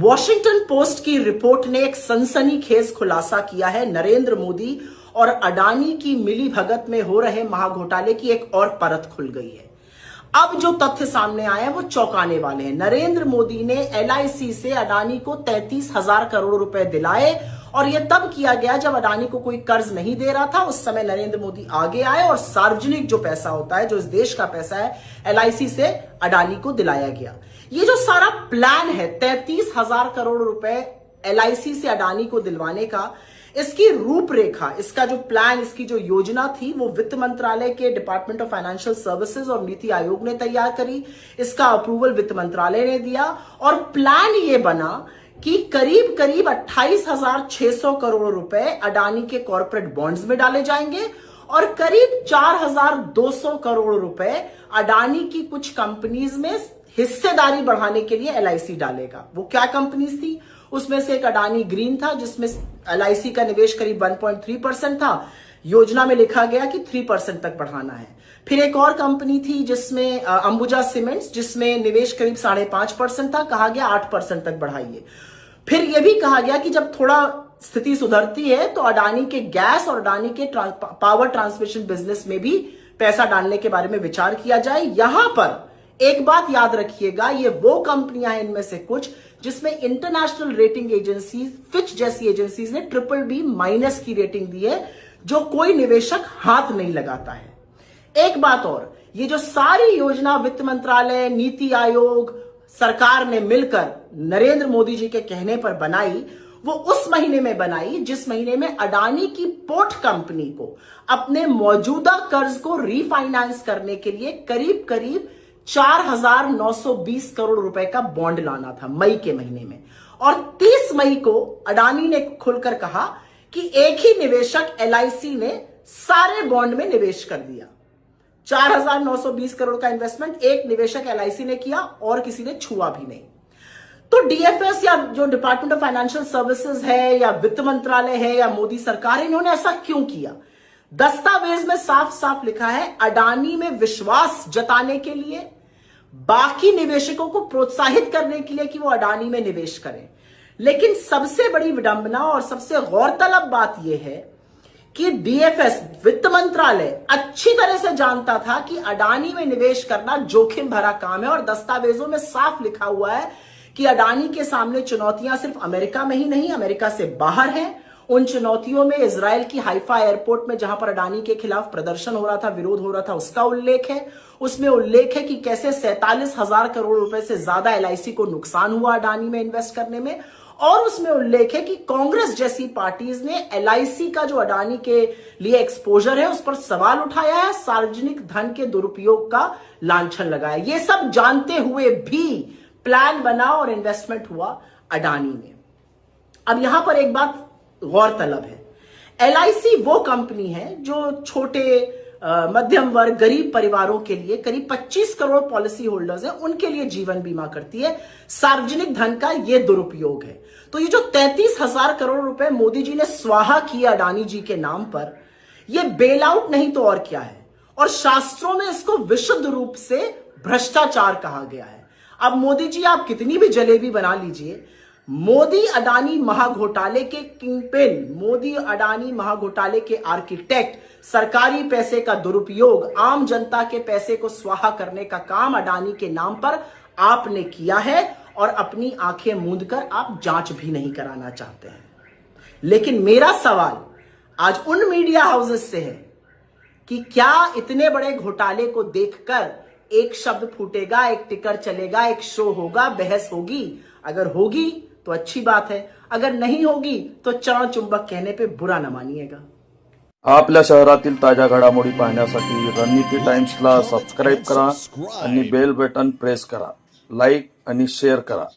Washington post की report ने एक सनसनीखेज खुलासा किया है। नरेंद्र मोदी और अडानी की मिलीभगत में हो रहे महाघोटाले की एक और परत खुल गई है। अब जो तथ्य सामने आए हैं वो चौंकाने वाले हैं। नरेंद्र मोदी ने एलआईसी से अडानी को 33,000 करोड़ रुपए दिलाए और यह तब किया गया जब अडानी को कोई कर्ज नहीं दे रहा था। उस समय नरेंद्र मोदी आगे आए और सार्वजनिक जो पैसा होता है, जो इस देश का पैसा है, एलआईसी से अडानी को दिलाया गया। ये जो सारा प्लान है 33,000 करोड़ रुपए एलआईसी से अडानी को दिलवाने का, इसकी रूपरेखा, इसका जो प्लान, इसकी जो योजना थी वो वित्त मंत्रालय के डिपार्टमेंट ऑफ फाइनेंशियल सर्विसेज और नीति आयोग ने तैयार करी। इसका अप्रूवल वित्त मंत्रालय ने दिया और प्लान ये बना कि करीब करीब 28,600 करोड़ रुपए अडानी के कॉर्पोरेट बॉन्ड्स में डाले जाएंगे और करीब 4,200 करोड़ रुपए अडानी की कुछ कंपनीज में हिस्सेदारी बढ़ाने के लिए एलआईसी डालेगा। वो क्या कंपनीज थी? उसमें से एक अडानी ग्रीन था जिसमें एलआईसी का निवेश करीब 1.3% था। योजना में लिखा गया कि 3% तक बढ़ाना है। फिर एक और कंपनी थी जिसमें अंबुजा सीमेंट्स, जिसमें निवेश करीब 5.5% था। कहा गया 8% तक बढ़ाइए। फिर यह भी कहा गया कि जब थोड़ा स्थिति सुधरती है तो अडानी के गैस और अडानी के पावर ट्रांसमिशन बिजनेस में भी पैसा डालने के बारे में विचार किया जाए। यहां पर एक बात याद रखिएगा, ये वो कंपनियां हैं इनमें से कुछ जिसमें इंटरनेशनल रेटिंग एजेंसी फिच जैसी एजेंसीज ने BBB- की रेटिंग दी है, जो कोई निवेशक हाथ नहीं लगाता है। एक बात और, ये जो सारी योजना वित्त मंत्रालय, नीति आयोग, सरकार ने मिलकर नरेंद्र मोदी जी के कहने पर बनाई, वो उस महीने में बनाई जिस महीने में अडानी की पोर्ट कंपनी को अपने मौजूदा कर्ज को रीफाइनेंस करने के लिए करीब करीब 4,920 करोड़ रुपए का बॉन्ड लाना था, मई के महीने में। और 30 मई को अडानी ने खुलकर कहा कि एक ही निवेशक एलआईसी ने सारे बॉन्ड में निवेश कर दिया। 4,920 करोड़ का इन्वेस्टमेंट एक निवेशक एलआईसी ने किया और किसी ने छुआ भी नहीं। तो डीएफएस या जो डिपार्टमेंट ऑफ फाइनेंशियल सर्विसेज है या वित्त मंत्रालय है या मोदी सरकार है, इन्होंने ऐसा क्यों किया? दस्तावेज में साफ साफ लिखा है, अडानी में विश्वास जताने के लिए, बाकी निवेशकों को प्रोत्साहित करने के लिए कि वो अडानी में निवेश करें। लेकिन सबसे बड़ी विडंबना और सबसे गौरतलब बात यह है कि डीएफएस, वित्त मंत्रालय, अच्छी तरह से जानता था कि अडानी में निवेश करना जोखिम भरा काम है और दस्तावेजों में साफ लिखा हुआ है कि अडानी के सामने चुनौतियां सिर्फ अमेरिका में ही नहीं, अमेरिका से बाहर हैं। उन चुनौतियों में इजराइल की हाइफा एयरपोर्ट में जहां पर अडानी के खिलाफ प्रदर्शन हो रहा था, विरोध हो रहा था, उसका उल्लेख है। उसमें उल्लेख है कि कैसे 47,000 करोड़ रुपए से ज्यादा एलआईसी को नुकसान हुआ अडानी में इन्वेस्ट करने में। और उसमें उल्लेख है कि कांग्रेस जैसी पार्टीज ने एलआईसी का जो अडानी के लिए एक्सपोजर है उस पर सवाल उठाया है, सार्वजनिक धन के दुरुपयोग का लांछन लगाया। ये सब जानते हुए भी प्लान बना और इन्वेस्टमेंट हुआ अडानी में। अब यहां पर एक बात गौरतलब है, एलआईसी वो कंपनी है जो छोटे मध्यम वर्ग, गरीब परिवारों के लिए, करीब 25 करोड़ पॉलिसी होल्डर्स हैं, उनके लिए जीवन बीमा करती है। सार्वजनिक धन का ये दुरुपयोग है। तो ये जो 33,000 करोड़ रुपए मोदी जी ने स्वाहा किया अडानी जी के नाम पर, ये बेल आउट नहीं तो और क्या है। और शास्त्रों में इसको विशुद्ध रूप से भ्रष्टाचार कहा गया है। अब मोदी जी आप कितनी भी जलेबी बना लीजिए, मोदी अडानी महाघोटाले के किंगपिन, मोदी अडानी महाघोटाले के आर्किटेक्ट, सरकारी पैसे का दुरुपयोग, आम जनता के पैसे को स्वाहा करने का काम अडानी के नाम पर आपने किया है और अपनी आंखें मूंदकर आप जांच भी नहीं कराना चाहते हैं। लेकिन मेरा सवाल आज उन मीडिया हाउसेस से है कि क्या इतने बड़े घोटाले को देखकर एक शब्द फूटेगा, एक टिकर चलेगा, एक शो होगा, बहस होगी? अगर होगी तो अच्छी बात है, अगर नहीं होगी तो चरण चुंबक कहने पे बुरा न मानिएगा। आपल्या शहरातील ताज्या घडामोडी पाहण्यासाठी रणनीती टाइम्सला सबस्क्राईब करा आणि बेल बटन प्रेस करा, लाईक आणि शेअर करा।